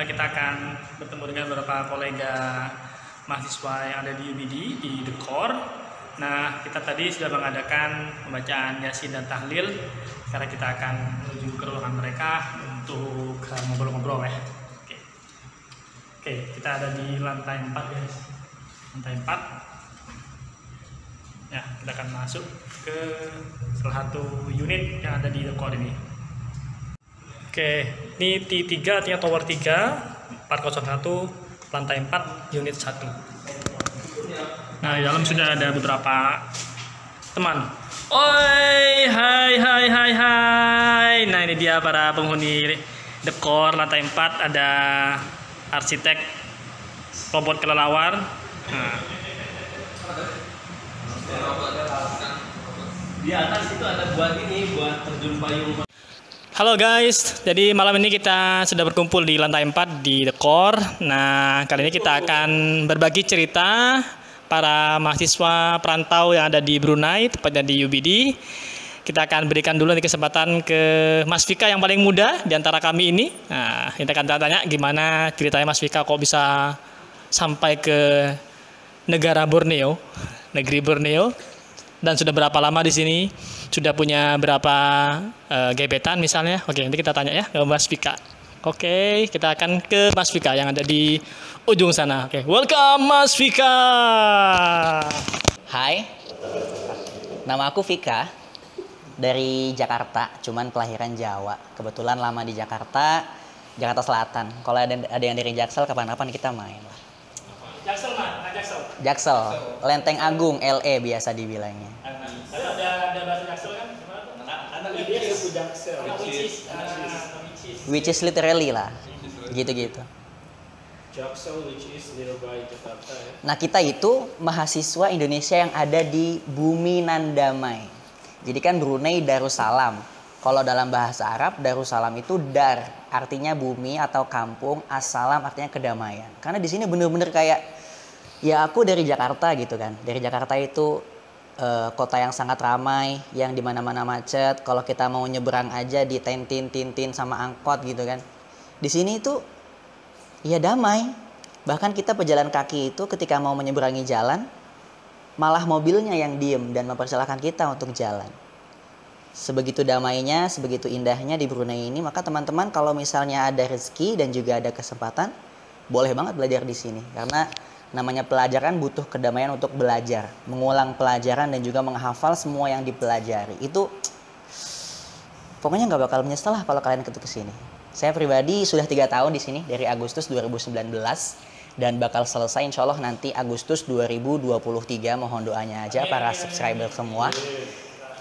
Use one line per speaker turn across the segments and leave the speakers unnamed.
kita akan bertemu dengan beberapa kolega mahasiswa yang ada di UBD di The Core. Nah, kita tadi sudah mengadakan pembacaan Yasin dan Tahlil. Sekarang kita akan menuju ke ruangan mereka untuk ngobrol-ngobrol ya. Oke, kita ada di lantai 4 guys. Lantai 4. Ya, kita akan masuk ke salah satu unit yang ada di The Core ini. Oke, ini T3 artinya tower 3 401 lantai 4 unit 1. Nah, di dalam sudah ada beberapa teman. Oi, hai. Nah, ini dia para penghuni The Core lantai 4, ada arsitek robot kelelawar. Nah. Di atas itu ada buat terjun payung. Halo guys, jadi malam ini kita sudah berkumpul di lantai 4 di The Core. Nah, kali ini kita akan berbagi cerita para mahasiswa perantau yang ada di Brunei, tepatnya di UBD. Kita akan berikan dulu nih kesempatan ke Mas Fika yang paling muda di antara kami ini. Nah, kita akan tanya gimana ceritanya Mas Fika kok bisa sampai ke negara Borneo, negeri Borneo. Dan sudah berapa lama di sini? Sudah punya berapa gebetan misalnya? Oke, nanti kita tanya ya ke Mas Fika. Oke, kita akan ke Mas Fika yang ada di ujung sana. Oke, welcome Mas Fika.
Hai, nama aku Fika dari Jakarta, cuman kelahiran Jawa. Kebetulan lama di Jakarta Selatan. Kalau ada yang dari Jaksel, kapan-kapan kita main lah.
Jaksel, Mas.
Jaksel, Lenteng Agung, LE biasa dibilangnya.
Ada bahasa Jaksel kan? Ada Jaksel.
Which is literally lah, gitu-gitu.
Jaksel, which is nearby Jakarta ya.
Nah, kita itu mahasiswa Indonesia yang ada di Bumi Nandamai. Jadi kan Brunei Darussalam. Kalau dalam bahasa Arab, Darussalam itu dar, artinya bumi atau kampung, assalam artinya kedamaian. Karena di sini bener-bener kayak, ya aku dari Jakarta gitu kan. Dari Jakarta itu kota yang sangat ramai, yang dimana-mana macet. Kalau kita mau nyeberang aja tintin sama angkot gitu kan. Di sini itu ya damai. Bahkan kita pejalan kaki itu ketika mau menyeberangi jalan, malah mobilnya yang diem dan mempersilahkan kita untuk jalan. Sebegitu damainya, sebegitu indahnya di Brunei ini, maka teman-teman kalau misalnya ada rezeki dan juga ada kesempatan, boleh banget belajar di sini. Karena namanya pelajaran butuh kedamaian untuk belajar, mengulang pelajaran dan juga menghafal semua yang dipelajari. Itu pokoknya nggak bakal menyesal lah kalau kalian ke sini. Saya pribadi sudah 3 tahun di sini dari Agustus 2019 dan bakal selesai insya Allah nanti Agustus 2023. Mohon doanya aja para subscriber semua.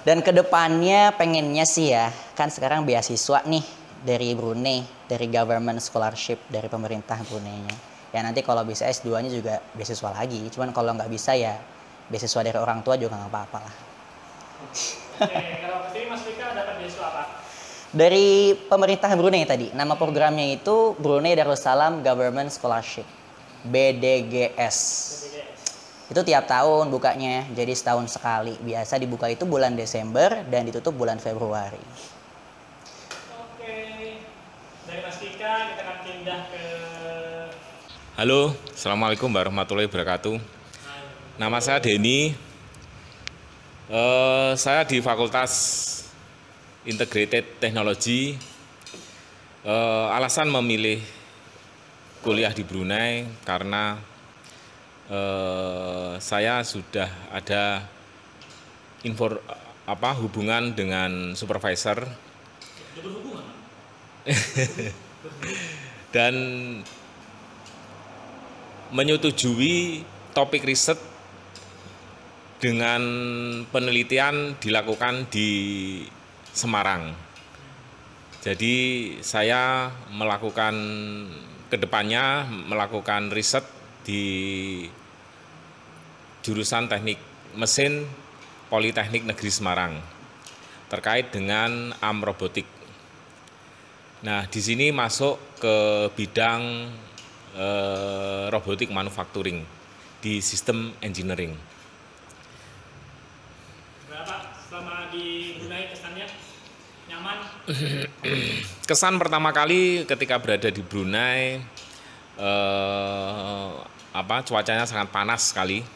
Dan kedepannya pengennya sih ya, kan sekarang beasiswa nih dari Brunei, dari government scholarship dari pemerintah Brunei-nya. Ya nanti kalau bisa S2-nya juga beasiswa lagi. Cuman kalau nggak bisa ya beasiswa dari orang tua juga nggak apa-apa lah.
Oke, kalau kesini Mas Fika dapat beasiswa apa?
Dari pemerintah Brunei tadi. Nama programnya itu Brunei Darussalam Government Scholarship. BDGS. Itu tiap tahun bukanya. Jadi setahun sekali. Biasa dibuka itu bulan Desember dan ditutup bulan Februari.
Oke. Dari Mas Fika kita akan pindah ke...
Halo, Assalamualaikum warahmatullahi wabarakatuh. Nama saya Denny. Saya di Fakultas Integrated Technology. Alasan memilih kuliah di Brunei karena saya sudah ada hubungan dengan supervisor dan menyetujui topik riset dengan penelitian dilakukan di Semarang. Jadi saya kedepannya melakukan riset di jurusan Teknik Mesin Politeknik Negeri Semarang terkait dengan arm robotik. Nah, di sini masuk ke bidang robotik manufacturing di sistem engineering.
Berapa selama di Brunei kesannya? Nyaman?
Kesan pertama kali ketika berada di Brunei, cuacanya sangat panas sekali,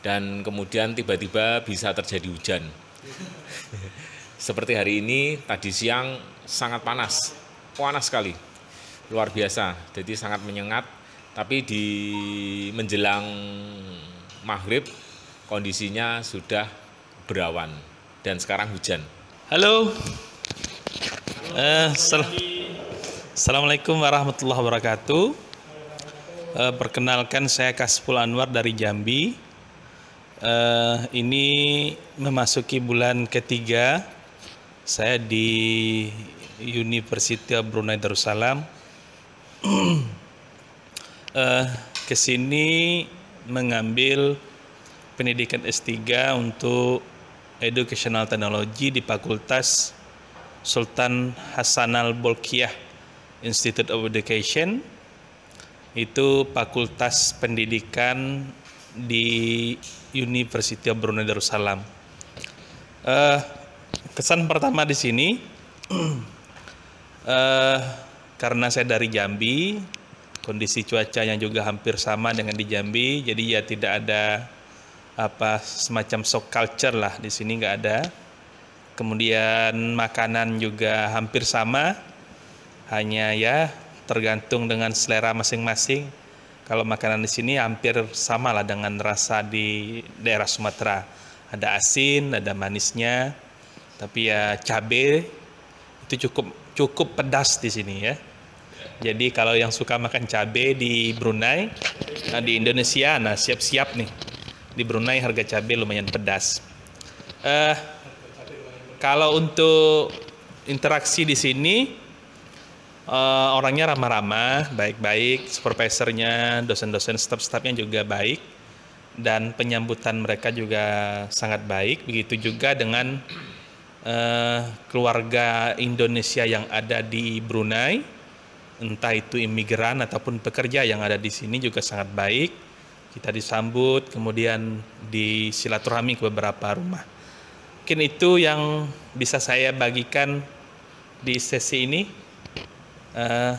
dan kemudian tiba-tiba bisa terjadi hujan. Seperti hari ini, tadi siang sangat panas sekali, luar biasa, jadi sangat menyengat. Tapi di menjelang maghrib kondisinya sudah berawan dan sekarang hujan.
Halo. Assalamualaikum warahmatullahi wabarakatuh. Perkenalkan, saya Kasful Anwar dari Jambi. Ini memasuki bulan ketiga saya di University of Brunei Darussalam. Kesini mengambil pendidikan S3 untuk Educational Technology di Fakultas Sultan Hassanal Bolkiah Institute of Education. Itu fakultas pendidikan di University of Brunei Darussalam. Kesan pertama di sini, karena saya dari Jambi, kondisi cuacanya juga hampir sama dengan di Jambi, jadi ya tidak ada semacam shock culture lah di sini, nggak ada. Kemudian makanan juga hampir sama, hanya ya tergantung dengan selera masing-masing. Kalau makanan di sini hampir sama lah dengan rasa di daerah Sumatera. Ada asin, ada manisnya, tapi ya cabai itu cukup pedas di sini ya. Jadi kalau yang suka makan cabai di Brunei, di Indonesia, nah siap-siap nih. Di Brunei harga cabai lumayan pedas. Kalau untuk interaksi di sini, orangnya ramah-ramah, baik-baik, supervisornya, dosen-dosen, staf-stafnya juga baik, dan penyambutan mereka juga sangat baik. Begitu juga dengan keluarga Indonesia yang ada di Brunei, entah itu imigran ataupun pekerja yang ada di sini juga sangat baik. Kita disambut, kemudian disilaturahmi ke beberapa rumah. Mungkin itu yang bisa saya bagikan di sesi ini.
Terima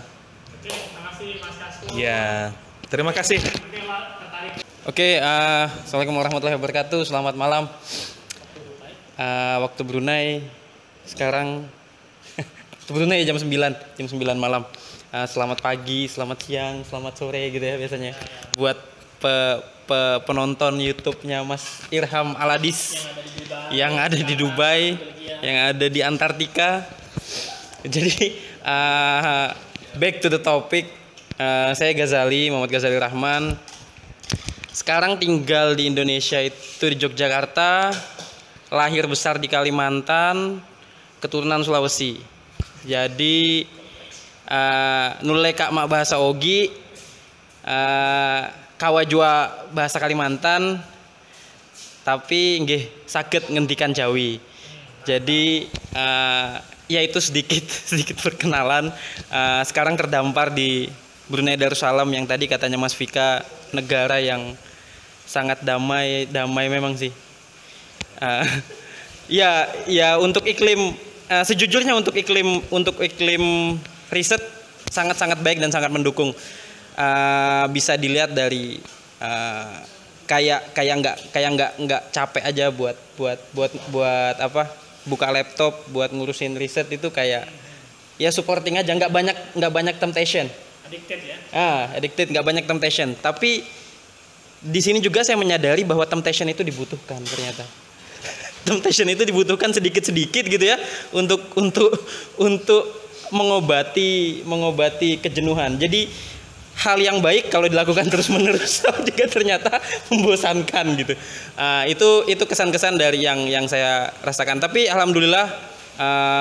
kasih Mas Kasful.
Ya, terima kasih.
Oke, Assalamualaikum warahmatullahi wabarakatuh. Selamat malam. Waktu Brunei sekarang Brunei jam 9 malam. Selamat pagi, selamat siang, selamat sore gitu ya biasanya. Buat penonton YouTube-nya Mas Irham Aladis yang ada di Dubai, yang ada di Antartika. Jadi back to the topic. Saya Muhammad Ghazali Rahman. Sekarang tinggal di Indonesia itu di Yogyakarta, lahir besar di Kalimantan, keturunan Sulawesi. Jadi nulai kak mak bahasa Ogi, kawajua bahasa Kalimantan, tapi nggih saged ngendikan Jawi. Jadi ya itu sedikit perkenalan. Sekarang terdampar di Brunei Darussalam yang tadi katanya Mas Vika negara yang sangat damai memang sih. Ya untuk iklim, sejujurnya untuk iklim riset sangat baik dan sangat mendukung. Bisa dilihat dari kayak nggak capek aja buat apa, buka laptop buat ngurusin riset itu kayak ya supporting aja, nggak banyak temptation.
Addicted ya?
Addicted, nggak banyak temptation. Tapi di sini juga saya menyadari bahwa temptation itu dibutuhkan ternyata. Temptation itu dibutuhkan sedikit gitu ya untuk mengobati kejenuhan. Jadi hal yang baik kalau dilakukan terus-menerus juga ternyata membosankan gitu. Itu kesan-kesan dari yang saya rasakan. Tapi alhamdulillah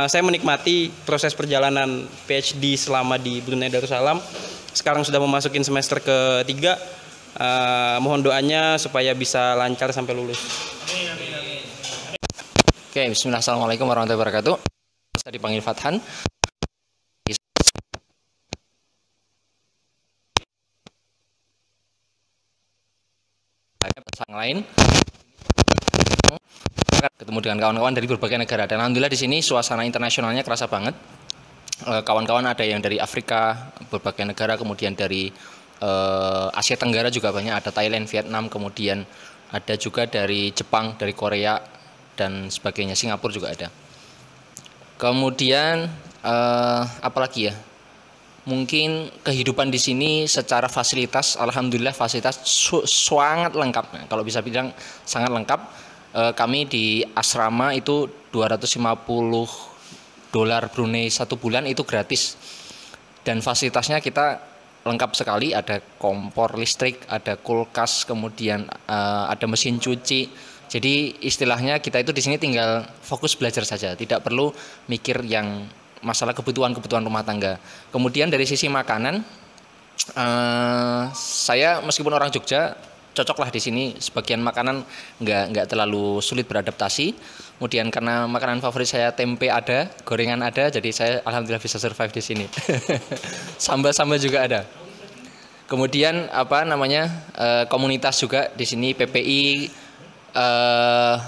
saya menikmati proses perjalanan PhD selama di Brunei Darussalam. Sekarang sudah memasukin semester ketiga. Mohon doanya supaya bisa lancar sampai lulus.
Oke, bismillah, assalamualaikum warahmatullahi wabarakatuh. Saya dipanggil Fathan. Pesan lain. ketemu dengan kawan-kawan dari berbagai negara. Dan alhamdulillah di sini suasana internasionalnya kerasa banget. Kawan-kawan ada yang dari Afrika, berbagai negara, kemudian dari Asia Tenggara juga banyak, ada Thailand, Vietnam, kemudian ada juga dari Jepang, dari Korea, dan sebagainya, Singapura juga ada. Kemudian apalagi ya? Mungkin kehidupan di sini secara fasilitas, alhamdulillah fasilitas sangat lengkap. Nah, kalau bisa bilang sangat lengkap. Kami di asrama itu $250 Brunei 1 bulan itu gratis. Dan fasilitasnya kita lengkap sekali, ada kompor listrik, ada kulkas, kemudian ada mesin cuci. Jadi istilahnya kita itu di sini tinggal fokus belajar saja, tidak perlu mikir yang masalah kebutuhan rumah tangga. Kemudian dari sisi makanan, saya meskipun orang Jogja cocoklah di sini. Sebagian makanan nggak terlalu sulit beradaptasi. Kemudian karena makanan favorit saya tempe ada, gorengan ada, jadi saya alhamdulillah bisa survive di sini. Sambal juga ada. Kemudian komunitas juga di sini PPI.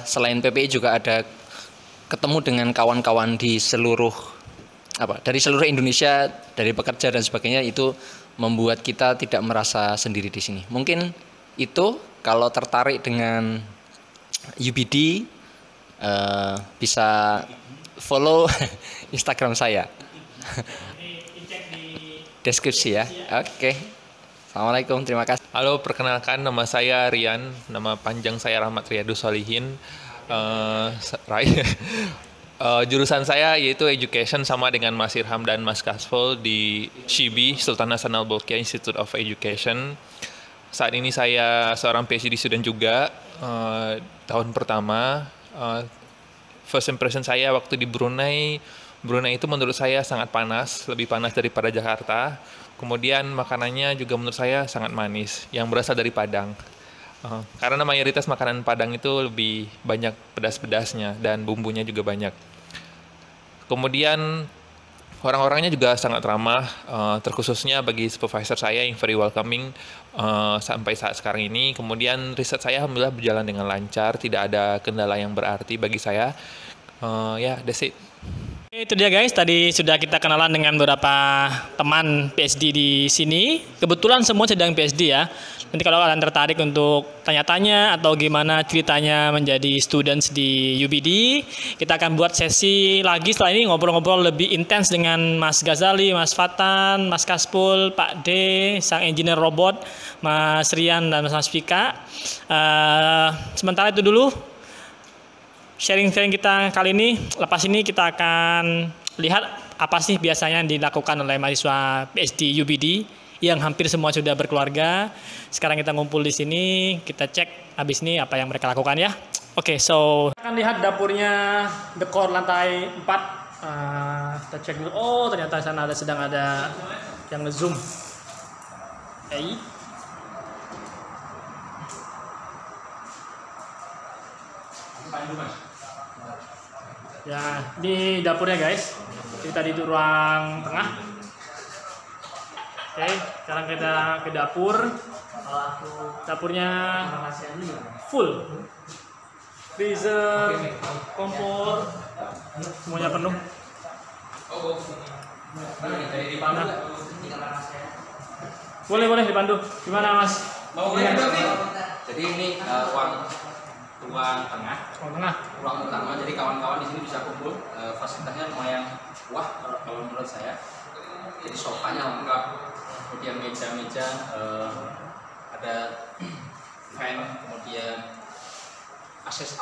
Selain PPI juga ada ketemu dengan kawan-kawan di dari seluruh Indonesia, dari pekerja dan sebagainya, itu membuat kita tidak merasa sendiri di sini. Mungkin itu, kalau tertarik dengan UBD bisa follow Instagram saya. Deskripsi ya. Oke. Assalamualaikum, terima kasih.
Halo, perkenalkan nama saya Rian, nama panjang saya Rahmat Riyadus Solihin. Jurusan saya yaitu Education, sama dengan Mas Irham dan Mas Kasful di SHIBI, Sultan Hasan Al-Bolkiah Institute of Education. Saat ini saya seorang PhD student juga, tahun pertama. First impression saya waktu di Brunei itu menurut saya sangat panas, lebih panas daripada Jakarta. Kemudian makanannya juga menurut saya sangat manis, yang berasal dari Padang. Karena mayoritas makanan Padang itu lebih banyak pedas-pedasnya dan bumbunya juga banyak. Kemudian orang-orangnya juga sangat ramah, terkhususnya bagi supervisor saya yang very welcoming sampai saat sekarang ini. Kemudian riset saya alhamdulillah berjalan dengan lancar, tidak ada kendala yang berarti bagi saya. That's it.
Itu dia guys, tadi sudah kita kenalan dengan beberapa teman PhD di sini. Kebetulan semua sedang PhD ya. Nanti kalau kalian tertarik untuk tanya-tanya atau gimana ceritanya menjadi students di UBD, kita akan buat sesi lagi setelah ini, ngobrol-ngobrol lebih intens dengan Mas Ghazali, Mas Fatan, Mas Kaspul, Pak D, sang engineer robot, Mas Rian, dan Mas Fika. Sementara itu dulu sharing-sharing kita kali ini. Lepas ini kita akan lihat apa sih biasanya yang dilakukan oleh mahasiswa PhD UBD yang hampir semua sudah berkeluarga. Sekarang kita ngumpul di sini, kita cek habis ini apa yang mereka lakukan ya. Oke, so kita akan lihat dapurnya The Core lantai 4. Kita cek dulu. Oh, ternyata sana sedang ada yang nge-zoom. Ya, ini dapurnya guys. Kita di ruang tengah. Oke, sekarang kita ke dapur. Dapurnya full. Freezer, kompor, semuanya penuh. Nah. Boleh dipandu. Gimana Mas?
Jadi ini ruang tengah. Ruang utama. Jadi kawan-kawan di sini bisa kumpul. Fasilitasnya lumayan wah kalau menurut saya. Jadi sofanya lengkap, kemudian meja-meja, ada fan, kemudian akses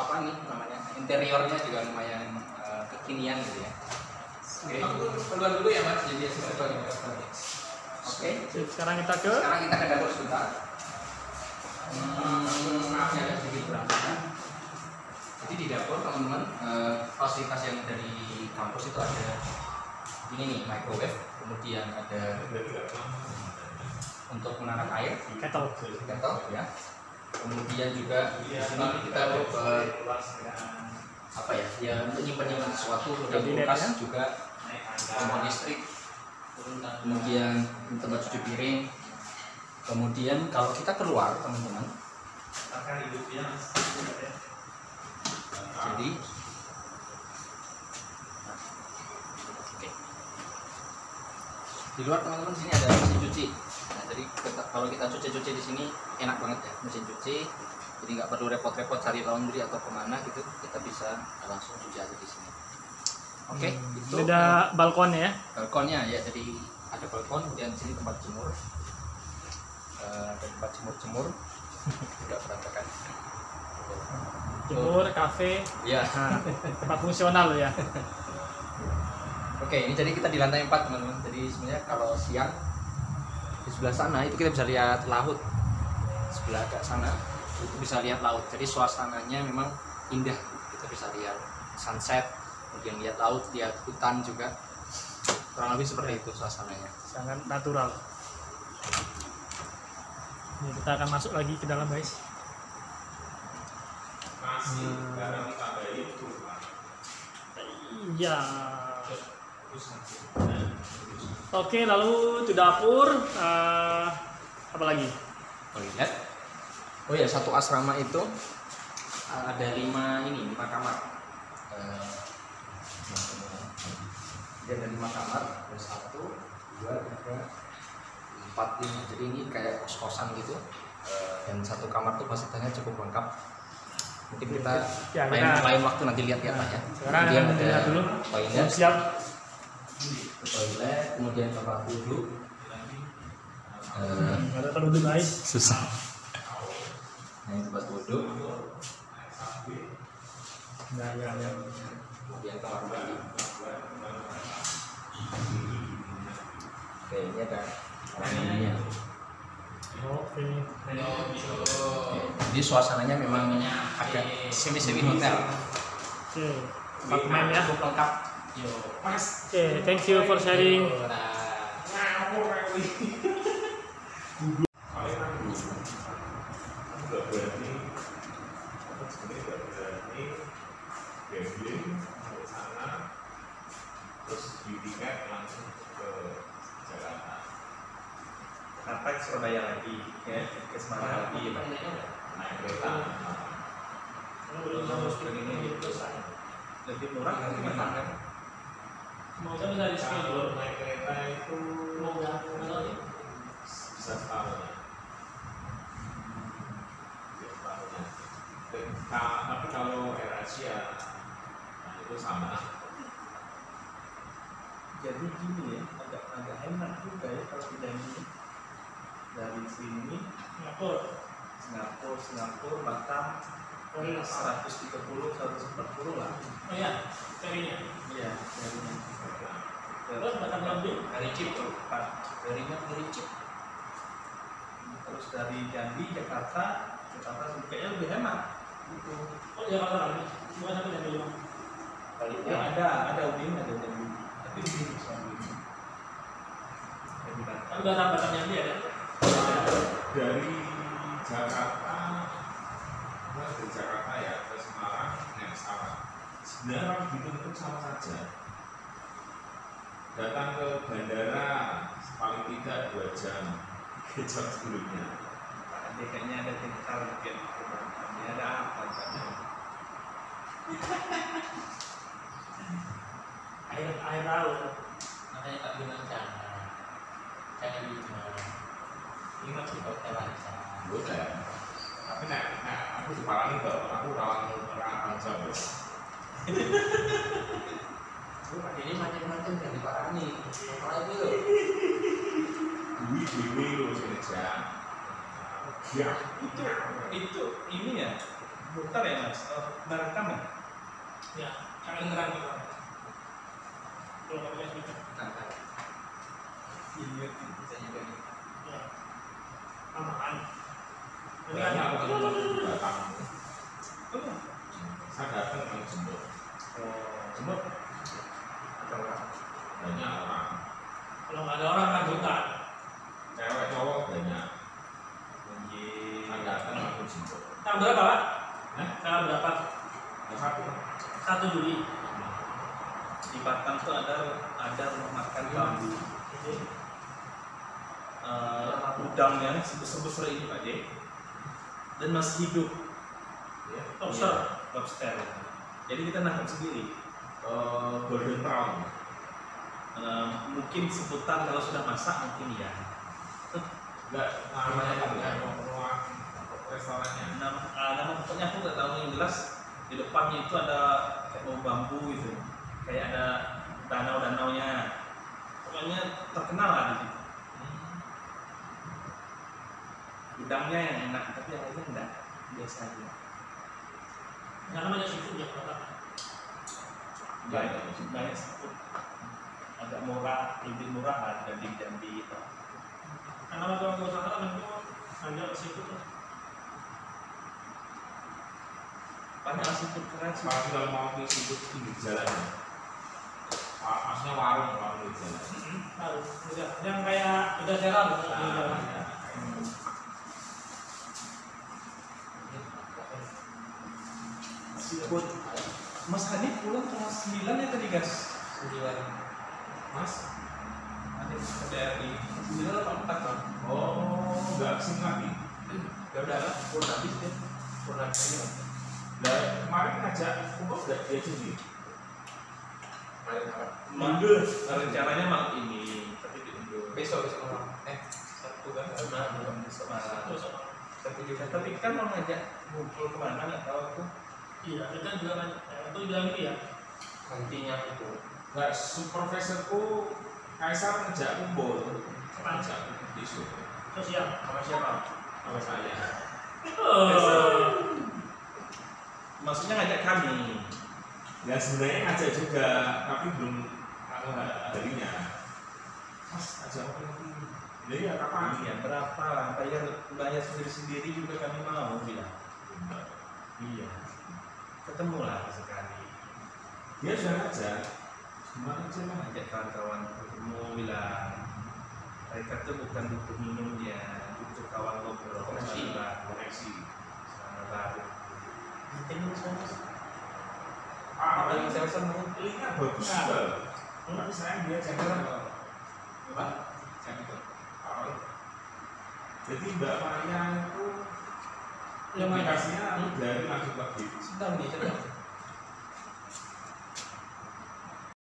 interiornya juga lumayan kekinian gitu ya. Keluar dulu ya Mas, jadi Oke.
Sekarang kita ke
dapur sebentar. Maafnya agak sedikit berantakan. Jadi di dapur teman-teman, fasilitas yang dari kampus itu ada ini nih, microwave, kemudian ada untuk menaruh air, kettle ya. Kemudian juga di sini kita dapat untuk nyimpan sesuatu, kemudian kulkas juga, kompor listrik, kemudian tempat cuci piring. Kemudian kalau kita keluar teman-teman, Jadi oke. Di luar teman-teman sini ada mesin cuci. Nah, jadi kalau kita cuci-cuci di sini enak banget ya, mesin cuci. Jadi nggak perlu repot-repot cari laundry atau kemana gitu, kita bisa langsung cuci aja di sini. Oke, itu
Ada balkonnya ya?
balkonnya ya. Jadi ada balkon, kemudian di sini tempat jemur. Ada tempat jemur nggak berantakan.
Jemur, kafe,
Ya.
nah, tempat fungsional ya.
Oke, ini jadi kita di lantai 4 teman-teman. Jadi sebenarnya kalau siang di sebelah sana itu kita bisa lihat laut. Sebelah agak sana itu bisa lihat laut. Jadi suasananya memang indah. Kita bisa lihat sunset, kemudian lihat laut, lihat hutan juga. Kurang lebih seperti itu suasananya.
Sangat natural. Ini kita akan masuk lagi ke dalam guys. Iya. Oke, lalu ke dapur. Apa lagi?
Toilet. Oh ya, satu asrama itu ada 5 kamar. Dia ada 5 kamar, ada 1, 2, 3, 4, 5. Jadi ini kayak kos-kosan gitu. Dan satu kamar tuh fasilitasnya cukup lengkap. Mungkin kita
Ya,
lain waktu nanti lihat-lihat lah ya.
Sekarang
Kemudian
kita lihat dulu.
toilet,
Siap.
kemudian tempat duduk.
Ada tempat duduk guys.
Susah. Nah, ini tempat duduk.
Ya.
Kemudian kamar mandi. Oke, ini ada kamar mandinya.
Oke.
Jadi suasananya memang agak semi hotel.
Oke. Apartemen ya.
Cukup lengkap.
Oke, thank you for sharing.
Terus di tiket langsung ke Jakarta.
Kenapa ke Surabaya lagi, ya? Ke Semarang lagi, ya,
Naik kereta.
lebih murah kan gimana?
Semoga bisa di schedule.
Naik kereta itu bisa setahun ya. Tapi kalau AirAsia nah itu sama.
Jadi gini ya, agak enak juga ya kalau pindah ini dari sini Singapura, Batam, 130, 140 lah.
Oh ya, carinya.
Iya, jadinya.
Terus Batam Jambi.
Dari chip tuh, Pak. Dari chip.
Terus dari Jambi, Jakarta kayaknya lebih hemat. Gitu.
Oh Jakarta lagi. Bukan sampai Jambi doang.
Ya, ada Udin, ada Jambi. Tapi di sini sama ini.
Tapi Batam Jambi ada.
Dari Jakarta ya ke Semarang naik pesawat. Sebenarnya begitu itu sama saja. Datang ke bandara paling tidak 2 jam, 3 jam sebelumnya.
Ada kayaknya ada target. Ini ada apa?
Air laut.
Makanya tak bilang jangan gitu. Ini masih hotel aja.
Boleh. Tapi aku diparani kok, aku rawan bangsa bos.
Ini macam-macam yang diparani. Masalah itu loh.
Dewi loh sebenarnya. Ya,
Itu ini ya, muter ya mas, merekam ya?
Ya, jangan ngerang gitu. Belum ada speaker.
Iya,
Bisa juga nih.
Ya. Aman. Ini
banyak
kan
orang datang.
oh,
Saya datang ke Jember.
cuma
Banyak orang.
kalau nggak ada orang kan bukan.
Cewek cowok banyak. Saya datang ke Jember.
Tanggal berapa Pak?
Nah,
Tanggal berapa?
satu.
1 Juli.
di Batam tuh ada rumah makan bambu. Udangnya sebesar ini Pak J, dan masih hidup.
Lobster.
Lobster.
Jadi kita nangkap sendiri.
Golden Crown.
Mungkin sebutan kalau sudah masak mungkin ya.
Enggak, namanya apa? Restorannya.
Nama pokoknya aku nggak tahu, yang jelas di depannya itu ada kayak bambu gitu, kayak ada danau-danaunya. Pokoknya terkenal lah di situ. Udangnya yang enak, tapi yang lainnya enggak, biasa aja.
Karena banyak seafood ya,
Banyak seafood. Agak murah, lebih murah lah dibanding Jambi itu.
karena waktu aku sana kan itu banyak seafood.
Banyak seafood keren sih.
Kalau mau ke seafood pinggir jalan. Maksudnya warung di jalan.
Yang kayak udah seram.
Seafood. Mas Hanif pulang kelas 9 ya tadi guys? 9. Mas? Hanif ada di 9 atau 4 kan?
Oh, enggak kesini lagi.
Ya udah, pun habis deh. Pun habis ini.
Nah, kemarin ngajak kumpul enggak dia sendiri?
Mundur. Rencananya malam ini, tapi diundur.
Besok malam. Sabtu kan?
Belum besok malam. Sabtu juga. Tapi kan mau ngajak ngumpul kemana nggak tahu aku.
Iya, kita juga kan, itu bilang gitu ya.
Nantinya itu.
Enggak, supervisorku Kaisar ngajak kumpul. Ngajak kumpul di Solo.
Terus ya,
Sama siapa?
Sama saya.
Maksudnya ngajak kami.
Ya sebenarnya ngajak juga, tapi belum harinya. Mas, ajak apa lagi? Jadi ya kapan?
Iya, berapa lah? Bayar sendiri-sendiri juga kami mau bilang. Iya. Ketemu lah sekali.
Dia sudah ngajak. Gimana aja mah?
Ngajak kawan-kawan ketemu bilang. Mereka tuh bukan butuh minumnya, butuh kawan ngobrol. Koneksi. Sama baru. Ini sama. Apa yang saya senang?
Linknya bagus juga. Tapi sayang dia channel apa? Channel. Jadi Mbak Maria itu aplikasinya dari langsung ke
Sedang nih, sedang.